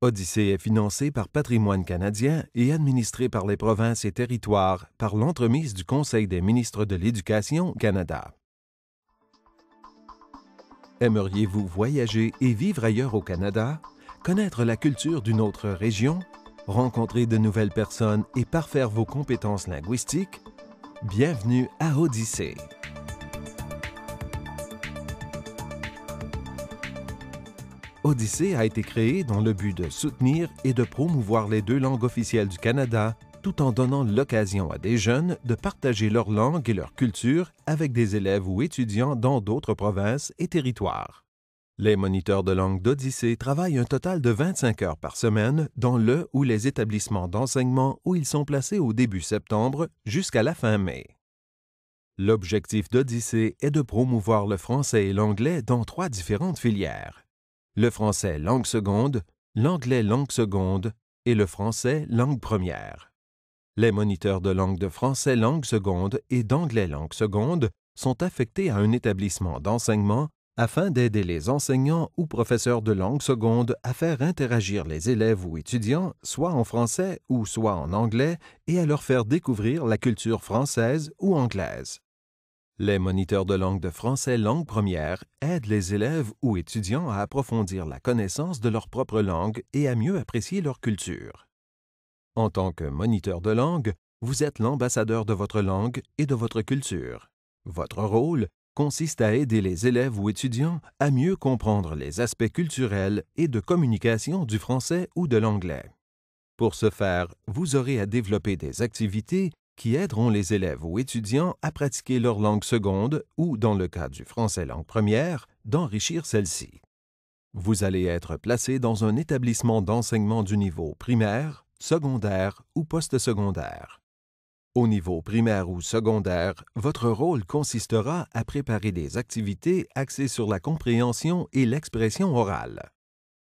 Odyssée est financé par Patrimoine canadien et administré par les provinces et territoires par l'entremise du Conseil des ministres de l'Éducation Canada. Aimeriez-vous voyager et vivre ailleurs au Canada? Connaître la culture d'une autre région? Rencontrer de nouvelles personnes et parfaire vos compétences linguistiques? Bienvenue à Odyssée. Odyssée a été créé dans le but de soutenir et de promouvoir les deux langues officielles du Canada, tout en donnant l'occasion à des jeunes de partager leur langue et leur culture avec des élèves ou étudiants dans d'autres provinces et territoires. Les moniteurs de langue d'Odyssée travaillent un total de 25 heures par semaine dans le ou les établissements d'enseignement où ils sont placés au début septembre jusqu'à la fin mai. L'objectif d'Odyssée est de promouvoir le français et l'anglais dans 3 différentes filières: le français langue seconde, l'anglais langue seconde et le français langue première. Les moniteurs de langue de français langue seconde et d'anglais langue seconde sont affectés à un établissement d'enseignement afin d'aider les enseignants ou professeurs de langue seconde à faire interagir les élèves ou étudiants soit en français ou soit en anglais et à leur faire découvrir la culture française ou anglaise. Les moniteurs de langue de français langue première aident les élèves ou étudiants à approfondir la connaissance de leur propre langue et à mieux apprécier leur culture. En tant que moniteur de langue, vous êtes l'ambassadeur de votre langue et de votre culture. Votre rôle consiste à aider les élèves ou étudiants à mieux comprendre les aspects culturels et de communication du français ou de l'anglais. Pour ce faire, vous aurez à développer des activités qui aideront les élèves ou étudiants à pratiquer leur langue seconde ou, dans le cas du français langue première, d'enrichir celle-ci. Vous allez être placé dans un établissement d'enseignement du niveau primaire, secondaire ou postsecondaire. Au niveau primaire ou secondaire, votre rôle consistera à préparer des activités axées sur la compréhension et l'expression orale.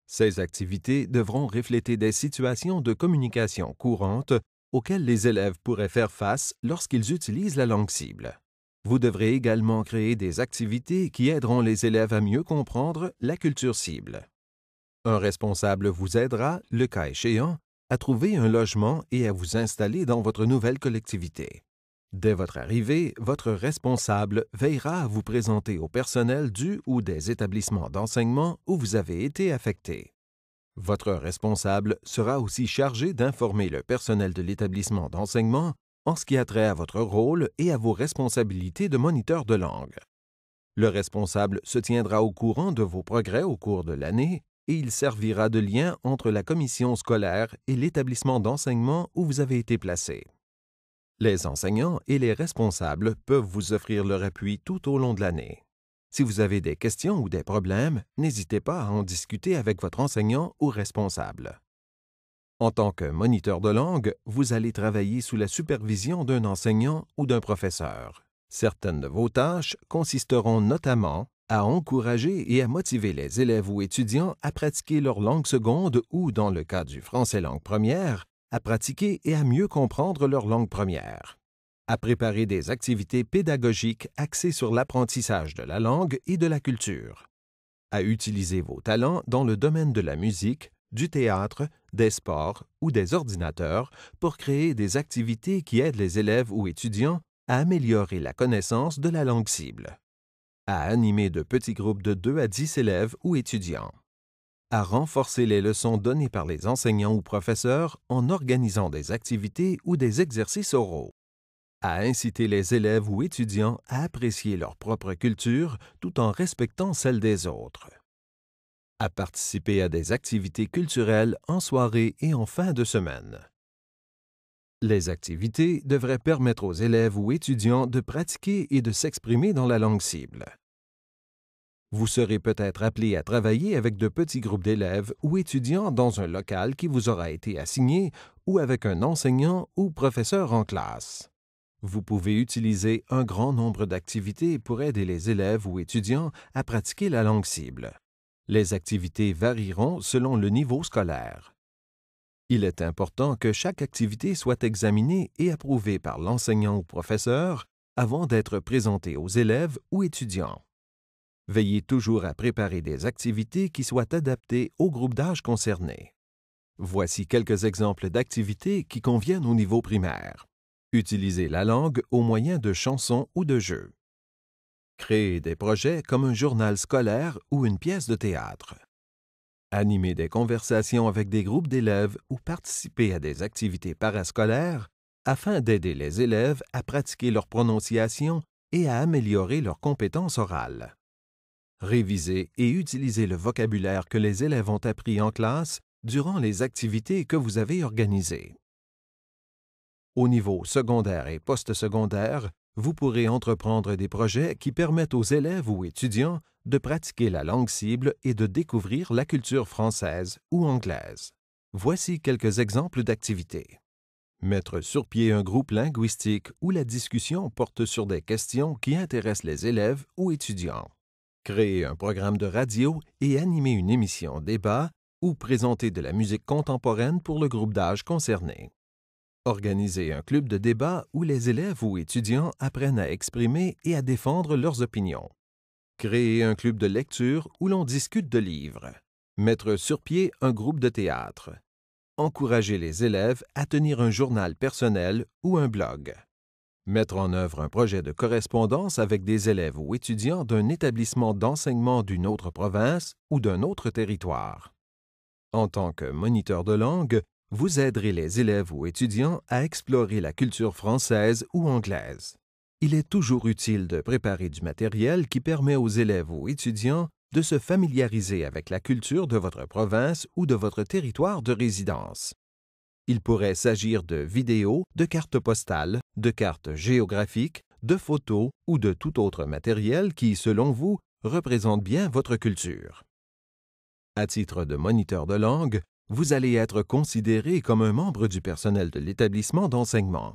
Ces activités devront refléter des situations de communication courantes auxquelles les élèves pourraient faire face lorsqu'ils utilisent la langue cible. Vous devrez également créer des activités qui aideront les élèves à mieux comprendre la culture cible. Un responsable vous aidera, le cas échéant, à trouver un logement et à vous installer dans votre nouvelle collectivité. Dès votre arrivée, votre responsable veillera à vous présenter au personnel du ou des établissements d'enseignement où vous avez été affecté. Votre responsable sera aussi chargé d'informer le personnel de l'établissement d'enseignement en ce qui a trait à votre rôle et à vos responsabilités de moniteur de langue. Le responsable se tiendra au courant de vos progrès au cours de l'année et il servira de lien entre la commission scolaire et l'établissement d'enseignement où vous avez été placé. Les enseignants et les responsables peuvent vous offrir leur appui tout au long de l'année. Si vous avez des questions ou des problèmes, n'hésitez pas à en discuter avec votre enseignant ou responsable. En tant que moniteur de langue, vous allez travailler sous la supervision d'un enseignant ou d'un professeur. Certaines de vos tâches consisteront notamment à encourager et à motiver les élèves ou étudiants à pratiquer leur langue seconde ou, dans le cas du français langue première, à pratiquer et à mieux comprendre leur langue première. À préparer des activités pédagogiques axées sur l'apprentissage de la langue et de la culture, à utiliser vos talents dans le domaine de la musique, du théâtre, des sports ou des ordinateurs pour créer des activités qui aident les élèves ou étudiants à améliorer la connaissance de la langue cible, à animer de petits groupes de 2 à 10 élèves ou étudiants, à renforcer les leçons données par les enseignants ou professeurs en organisant des activités ou des exercices oraux, à inciter les élèves ou étudiants à apprécier leur propre culture tout en respectant celle des autres, à participer à des activités culturelles en soirée et en fin de semaine. Les activités devraient permettre aux élèves ou étudiants de pratiquer et de s'exprimer dans la langue cible. Vous serez peut-être appelé à travailler avec de petits groupes d'élèves ou étudiants dans un local qui vous aura été assigné ou avec un enseignant ou professeur en classe. Vous pouvez utiliser un grand nombre d'activités pour aider les élèves ou étudiants à pratiquer la langue cible. Les activités varieront selon le niveau scolaire. Il est important que chaque activité soit examinée et approuvée par l'enseignant ou professeur avant d'être présentée aux élèves ou étudiants. Veillez toujours à préparer des activités qui soient adaptées au groupe d'âge concerné. Voici quelques exemples d'activités qui conviennent au niveau primaire. Utilisez la langue au moyen de chansons ou de jeux. Créez des projets comme un journal scolaire ou une pièce de théâtre. Animez des conversations avec des groupes d'élèves ou participez à des activités parascolaires afin d'aider les élèves à pratiquer leur prononciation et à améliorer leurs compétences orales. Révisez et utilisez le vocabulaire que les élèves ont appris en classe durant les activités que vous avez organisées. Au niveau secondaire et postsecondaire, vous pourrez entreprendre des projets qui permettent aux élèves ou étudiants de pratiquer la langue cible et de découvrir la culture française ou anglaise. Voici quelques exemples d'activités. Mettre sur pied un groupe linguistique où la discussion porte sur des questions qui intéressent les élèves ou étudiants. Créer un programme de radio et animer une émission débat ou présenter de la musique contemporaine pour le groupe d'âge concerné. Organiser un club de débat où les élèves ou étudiants apprennent à exprimer et à défendre leurs opinions. Créer un club de lecture où l'on discute de livres. Mettre sur pied un groupe de théâtre. Encourager les élèves à tenir un journal personnel ou un blog. Mettre en œuvre un projet de correspondance avec des élèves ou étudiants d'un établissement d'enseignement d'une autre province ou d'un autre territoire. En tant que moniteur de langue, vous aiderez les élèves ou étudiants à explorer la culture française ou anglaise. Il est toujours utile de préparer du matériel qui permet aux élèves ou étudiants de se familiariser avec la culture de votre province ou de votre territoire de résidence. Il pourrait s'agir de vidéos, de cartes postales, de cartes géographiques, de photos ou de tout autre matériel qui, selon vous, représente bien votre culture. À titre de moniteur de langue, vous allez être considéré comme un membre du personnel de l'établissement d'enseignement.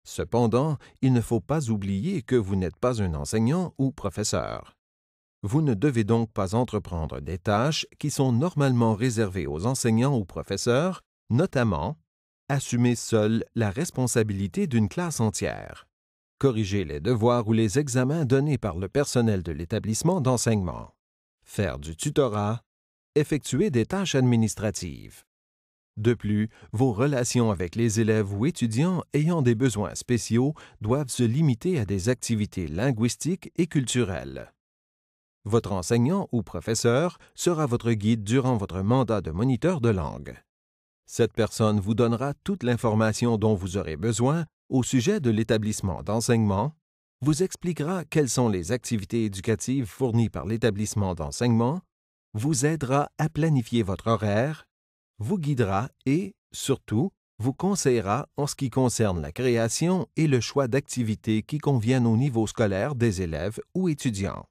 Cependant, il ne faut pas oublier que vous n'êtes pas un enseignant ou professeur. Vous ne devez donc pas entreprendre des tâches qui sont normalement réservées aux enseignants ou professeurs, notamment assumer seul la responsabilité d'une classe entière, corriger les devoirs ou les examens donnés par le personnel de l'établissement d'enseignement, faire du tutorat, effectuer des tâches administratives. De plus, vos relations avec les élèves ou étudiants ayant des besoins spéciaux doivent se limiter à des activités linguistiques et culturelles. Votre enseignant ou professeur sera votre guide durant votre mandat de moniteur de langue. Cette personne vous donnera toute l'information dont vous aurez besoin au sujet de l'établissement d'enseignement, vous expliquera quelles sont les activités éducatives fournies par l'établissement d'enseignement, vous aidera à planifier votre horaire, vous guidera et, surtout, vous conseillera en ce qui concerne la création et le choix d'activités qui conviennent au niveau scolaire des élèves ou étudiants.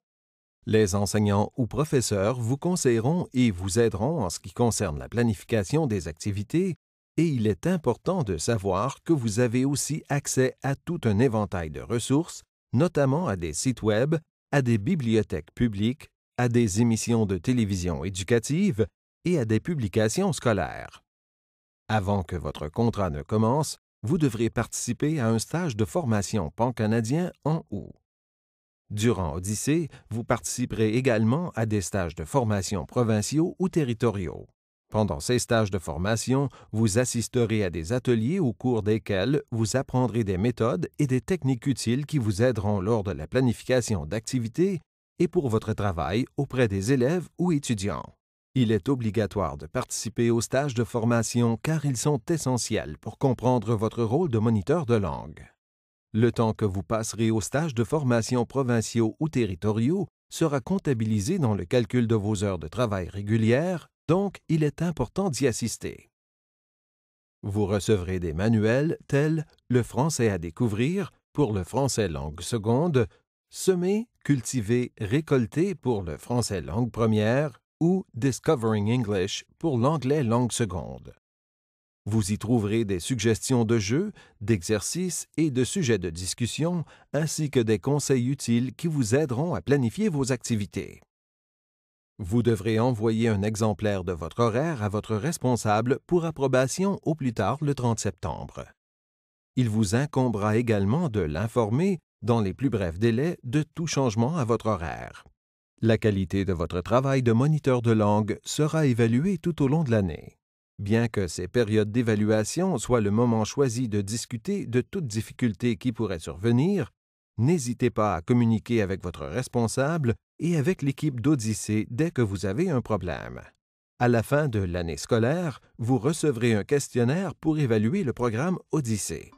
Les enseignants ou professeurs vous conseilleront et vous aideront en ce qui concerne la planification des activités, et il est important de savoir que vous avez aussi accès à tout un éventail de ressources, notamment à des sites web, à des bibliothèques publiques, à des émissions de télévision éducatives et à des publications scolaires. Avant que votre contrat ne commence, vous devrez participer à un stage de formation pan-canadien en août. Durant Odyssée, vous participerez également à des stages de formation provinciaux ou territoriaux. Pendant ces stages de formation, vous assisterez à des ateliers au cours desquels vous apprendrez des méthodes et des techniques utiles qui vous aideront lors de la planification d'activités et pour votre travail auprès des élèves ou étudiants. Il est obligatoire de participer aux stages de formation car ils sont essentiels pour comprendre votre rôle de moniteur de langue. Le temps que vous passerez aux stages de formation provinciaux ou territoriaux sera comptabilisé dans le calcul de vos heures de travail régulières, donc il est important d'y assister. Vous recevrez des manuels tels Le français à découvrir pour le français langue seconde, Semer, cultiver, récolter pour le français langue première ou Discovering English pour l'anglais langue seconde. Vous y trouverez des suggestions de jeux, d'exercices et de sujets de discussion, ainsi que des conseils utiles qui vous aideront à planifier vos activités. Vous devrez envoyer un exemplaire de votre horaire à votre responsable pour approbation au plus tard le 30 septembre. Il vous incombera également de l'informer, dans les plus brefs délais, de tout changement à votre horaire. La qualité de votre travail de moniteur de langue sera évaluée tout au long de l'année. Bien que ces périodes d'évaluation soient le moment choisi de discuter de toute difficulté qui pourrait survenir, n'hésitez pas à communiquer avec votre responsable et avec l'équipe d'Odyssée dès que vous avez un problème. À la fin de l'année scolaire, vous recevrez un questionnaire pour évaluer le programme Odyssée.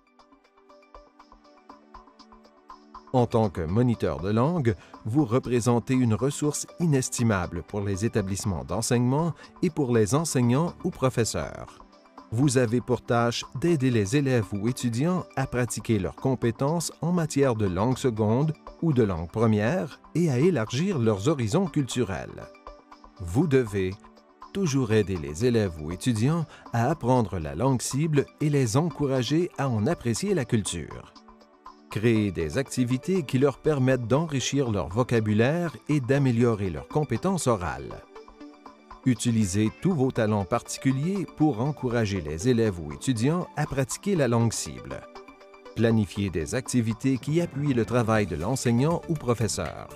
En tant que moniteur de langue, vous représentez une ressource inestimable pour les établissements d'enseignement et pour les enseignants ou professeurs. Vous avez pour tâche d'aider les élèves ou étudiants à pratiquer leurs compétences en matière de langue seconde ou de langue première et à élargir leurs horizons culturels. Vous devez toujours aider les élèves ou étudiants à apprendre la langue cible et les encourager à en apprécier la culture. Créer des activités qui leur permettent d'enrichir leur vocabulaire et d'améliorer leurs compétences orales. Utilisez tous vos talents particuliers pour encourager les élèves ou étudiants à pratiquer la langue cible. Planifiez des activités qui appuient le travail de l'enseignant ou professeur.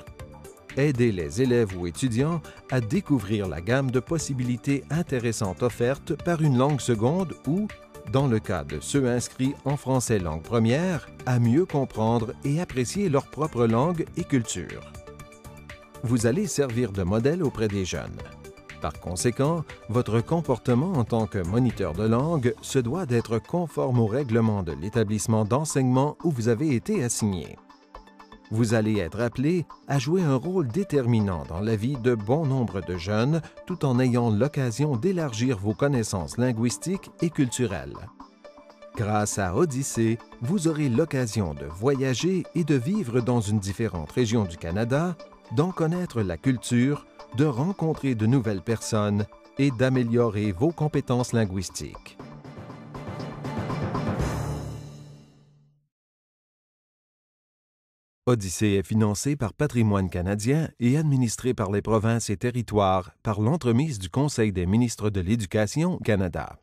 Aidez les élèves ou étudiants à découvrir la gamme de possibilités intéressantes offertes par une langue seconde ou, dans le cas de ceux inscrits en français langue première, à mieux comprendre et apprécier leur propre langue et culture. Vous allez servir de modèle auprès des jeunes. Par conséquent, votre comportement en tant que moniteur de langue se doit d'être conforme au règlement de l'établissement d'enseignement où vous avez été assigné. Vous allez être appelé à jouer un rôle déterminant dans la vie de bon nombre de jeunes tout en ayant l'occasion d'élargir vos connaissances linguistiques et culturelles. Grâce à Odyssée, vous aurez l'occasion de voyager et de vivre dans une différente région du Canada, d'en connaître la culture, de rencontrer de nouvelles personnes et d'améliorer vos compétences linguistiques. Odyssée est financé par Patrimoine canadien et administré par les provinces et territoires par l'entremise du Conseil des ministres de l'Éducation, Canada.